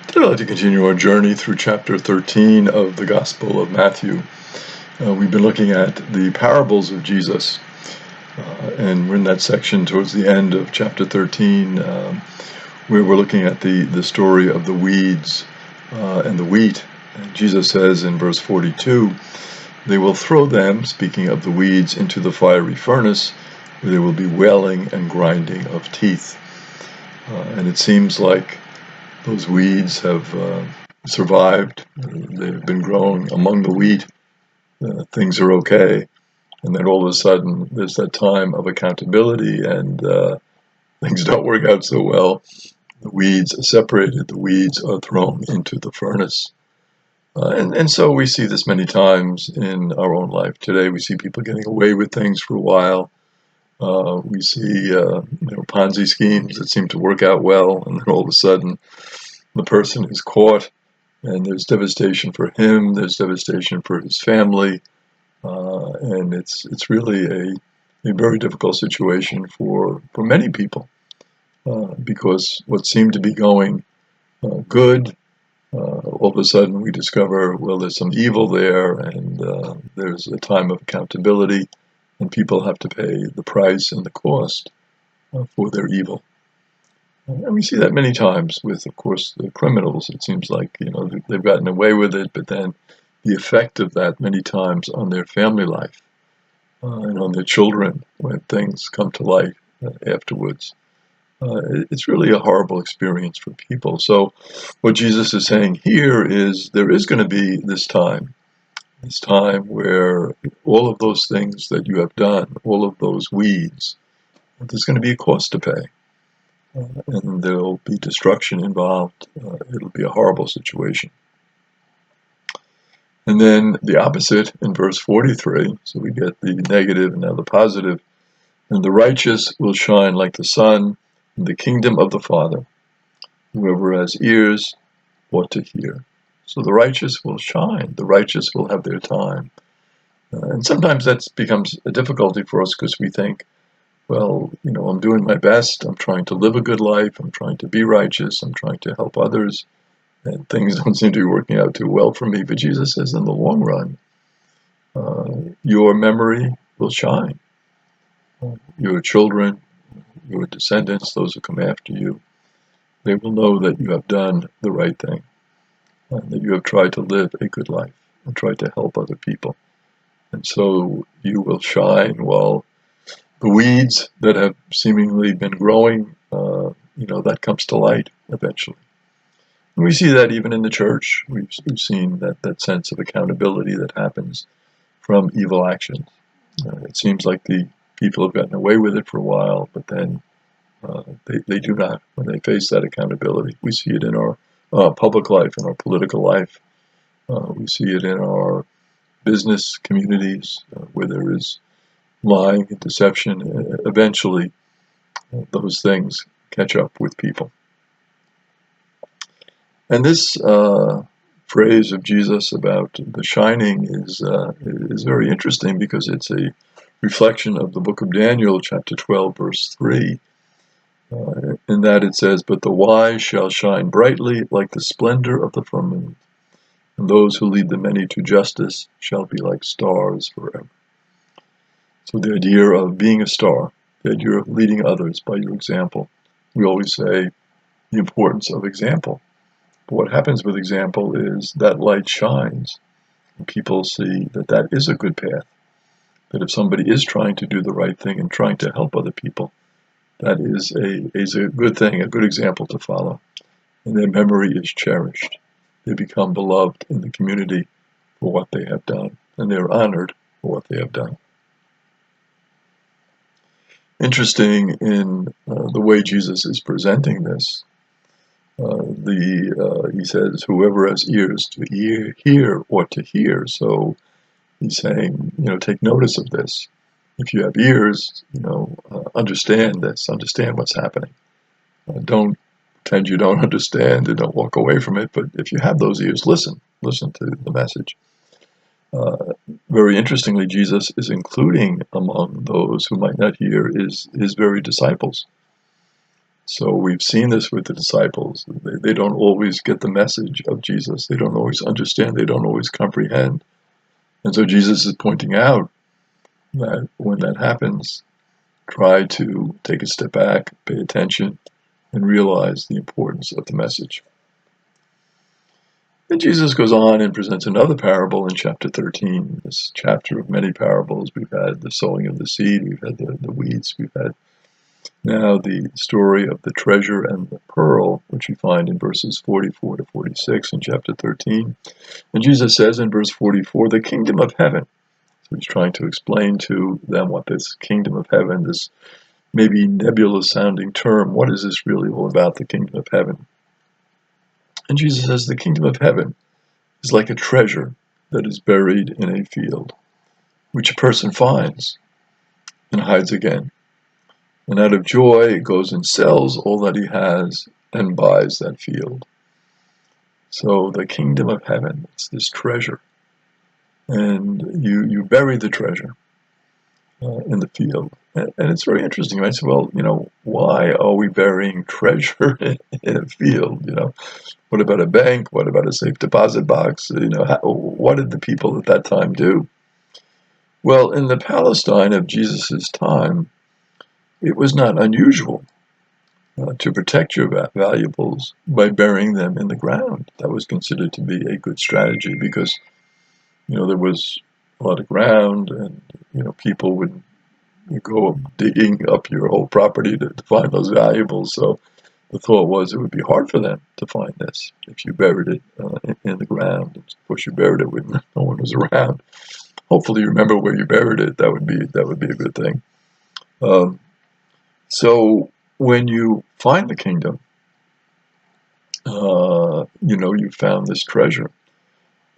Today I'd like to continue our journey through chapter 13 of the Gospel of Matthew. We've been looking at the parables of Jesus, and we're in that section towards the end of chapter 13, where we're looking at the story of the weeds and the wheat. And Jesus says in verse 42, "They will throw them," speaking of the weeds, "into the fiery furnace, where there will be wailing and grinding of teeth." And it seems like those weeds have survived. They've been growing among the wheat. Things are okay. And then all of a sudden, there's that time of accountability, and things don't work out so well. The weeds are separated. The weeds are thrown into the furnace. And so we see this many times in our own life. Today, we see people getting away with things for a while. We see Ponzi schemes that seem to work out well, and then all of a sudden, the person is caught, and there's devastation for him, there's devastation for his family, and it's really a very difficult situation for many people, because what seemed to be going good, all of a sudden we discover, well, there's some evil there, and there's a time of accountability, and people have to pay the price and the cost for their evil. And we see that many times with, of course, the criminals. It seems like, they've gotten away with it, but then the effect of that many times on their family life and on their children when things come to light afterwards. It's really a horrible experience for people. So what Jesus is saying here is there is going to be this time where all of those things that you have done, all of those weeds, there's going to be a cost to pay. And there'll be destruction involved. It'll be a horrible situation. And then the opposite in verse 43, so we get the negative and now the positive. "And the righteous will shine like the sun in the kingdom of the Father. Whoever has ears ought to hear." So the righteous will shine. The righteous will have their time. And sometimes that becomes a difficulty for us because we think, well, I'm doing my best. I'm trying to live a good life. I'm trying to be righteous. I'm trying to help others. And things don't seem to be working out too well for me. But Jesus says in the long run, your memory will shine. Your children, your descendants, those who come after you, they will know that you have done the right thing, that you have tried to live a good life and tried to help other people. And so you will shine while the weeds that have seemingly been growing, that comes to light eventually. And we see that even in the church. We've seen that sense of accountability that happens from evil actions. It seems like the people have gotten away with it for a while, but then they do not when they face that accountability. We see it in our public life, in our political life. We see it in our business communities where there is lying and deception. Eventually, those things catch up with people. And this phrase of Jesus about the shining is very interesting because it's a reflection of the book of Daniel, chapter 12, verse 3, in that it says, "But the wise shall shine brightly like the splendor of the firmament, and those who lead the many to justice shall be like stars forever." So the idea of being a star, the idea of leading others by your example. We always say the importance of example. But what happens with example is that light shines, and people see that that is a good path. That if somebody is trying to do the right thing and trying to help other people, that is a good thing, a good example to follow. And their memory is cherished. They become beloved in the community for what they have done, and they're honored for what they have done. Interesting in the way Jesus is presenting this. He says, "Whoever has ears to hear ought to hear." So he's saying, take notice of this. If you have ears, understand this, understand what's happening. Don't pretend you don't understand and don't walk away from it. But if you have those ears, listen to the message. Very interestingly, Jesus is including among those who might not hear his very disciples. So we've seen this with the disciples. They don't always get the message of Jesus. They don't always understand. They don't always comprehend. And so Jesus is pointing out that when that happens, try to take a step back, pay attention, and realize the importance of the message. And Jesus goes on and presents another parable in chapter 13, this chapter of many parables. We've had the sowing of the seed, we've had the weeds, we've had now the story of the treasure and the pearl, which we find in verses 44 to 46 in chapter 13. And Jesus says in verse 44, the kingdom of heaven. So he's trying to explain to them what this kingdom of heaven, this maybe nebulous sounding term, what is this really all about, the kingdom of heaven? And Jesus says the kingdom of heaven is like a treasure that is buried in a field, which a person finds and hides again. And out of joy goes and sells all that he has and buys that field. So the kingdom of heaven, it's this treasure. And you bury the treasure in the field. And it's very interesting. I said, well, why are we burying treasure in a field? What about a bank? What about a safe deposit box? What did the people at that time do? Well, in the Palestine of Jesus' time, it was not unusual to protect your valuables by burying them in the ground. That was considered to be a good strategy because, there was a lot of ground and, people would go digging up your whole property to find those valuables. So the thought was it would be hard for them to find this if you buried it in the ground. Of course, you buried it when no one was around. Hopefully, you remember where you buried it. That would be a good thing. So when you find the kingdom, you found this treasure,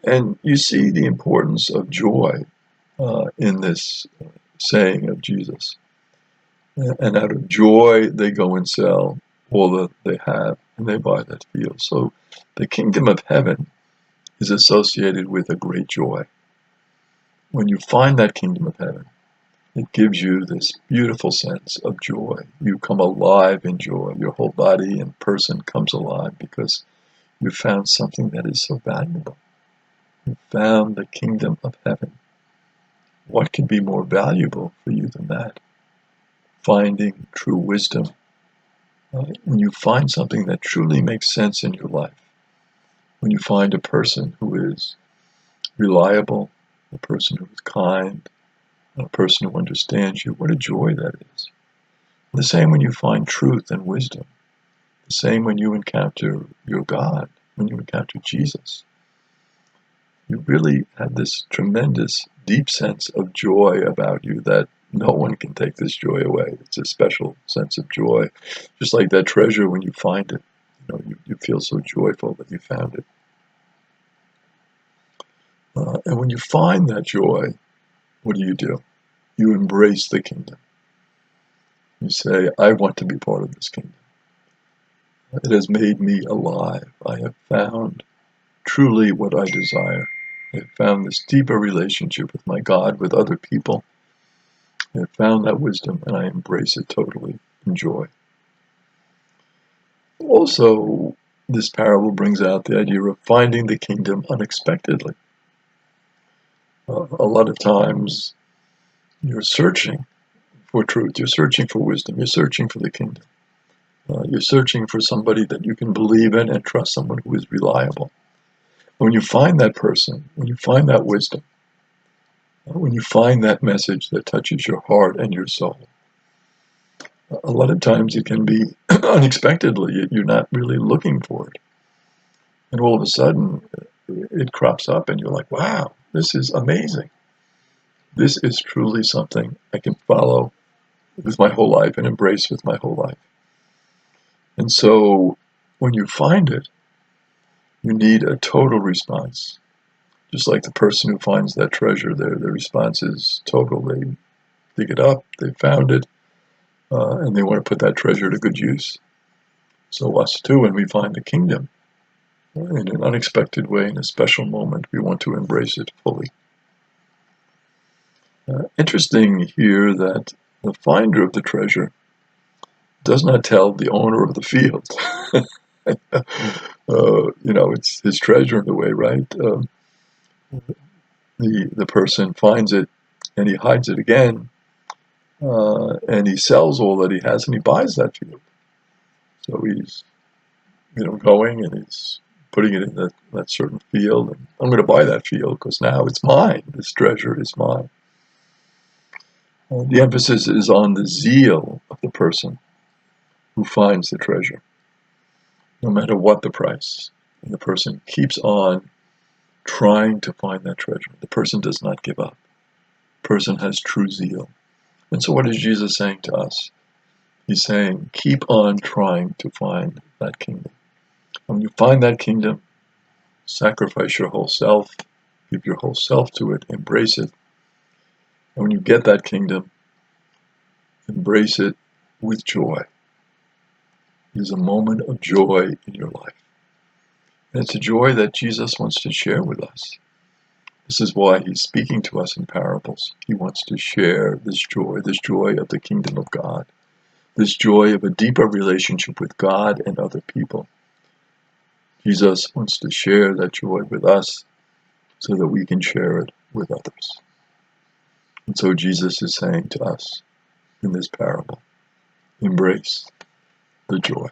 and you see the importance of joy in this saying of Jesus. And out of joy, they go and sell all that they have, and they buy that field. So the kingdom of heaven is associated with a great joy. When you find that kingdom of heaven, it gives you this beautiful sense of joy. You come alive in joy. Your whole body and person comes alive because you found something that is so valuable. You found the kingdom of heaven. What could be more valuable for you than that? Finding true wisdom. When you find something that truly makes sense in your life, when you find a person who is reliable, a person who is kind, a person who understands you, what a joy that is. The same when you find truth and wisdom. The same when you encounter your God, when you encounter Jesus. You really have this tremendous, deep sense of joy about you that no one can take this joy away. It's a special sense of joy. Just like that treasure when you find it. You feel so joyful that you found it. And when you find that joy, what do? You embrace the kingdom. You say, I want to be part of this kingdom. It has made me alive. I have found truly what I desire. I have found this deeper relationship with my God, with other people. I have found that wisdom and I embrace it totally in joy. Also, this parable brings out the idea of finding the kingdom unexpectedly. A lot of times you're searching for truth, you're searching for wisdom, you're searching for the kingdom. You're searching for somebody that you can believe in and trust, someone who is reliable. When you find that person, when you find that wisdom, when you find that message that touches your heart and your soul, a lot of times it can be unexpectedly. You're not really looking for it. And all of a sudden, it crops up and you're like, wow, this is amazing. This is truly something I can follow with my whole life and embrace with my whole life. And so when you find it, you need a total response. Just like the person who finds that treasure, their response is total. They dig it up, they found it, and they want to put that treasure to good use. So us too, when we find the kingdom, in an unexpected way, in a special moment, we want to embrace it fully. Interesting here that the finder of the treasure does not tell the owner of the field. It's his treasure in a way, right? The person finds it and he hides it again, and he sells all that he has and he buys that field. So he's going and he's putting it in that certain field, and I'm going to buy that field because now it's mine. This treasure is mine. The emphasis is on the zeal of the person who finds the treasure, no matter what the price. And the person keeps on trying to find that treasure. The person does not give up. The person has true zeal. And so what is Jesus saying to us? He's saying, keep on trying to find that kingdom. When you find that kingdom, sacrifice your whole self, give your whole self to it, embrace it. And when you get that kingdom, embrace it with joy. It is a moment of joy in your life. And it's a joy that Jesus wants to share with us. This is why he's speaking to us in parables. He wants to share this joy of the kingdom of God, this joy of a deeper relationship with God and other people. Jesus wants to share that joy with us so that we can share it with others. And so Jesus is saying to us in this parable, embrace the joy.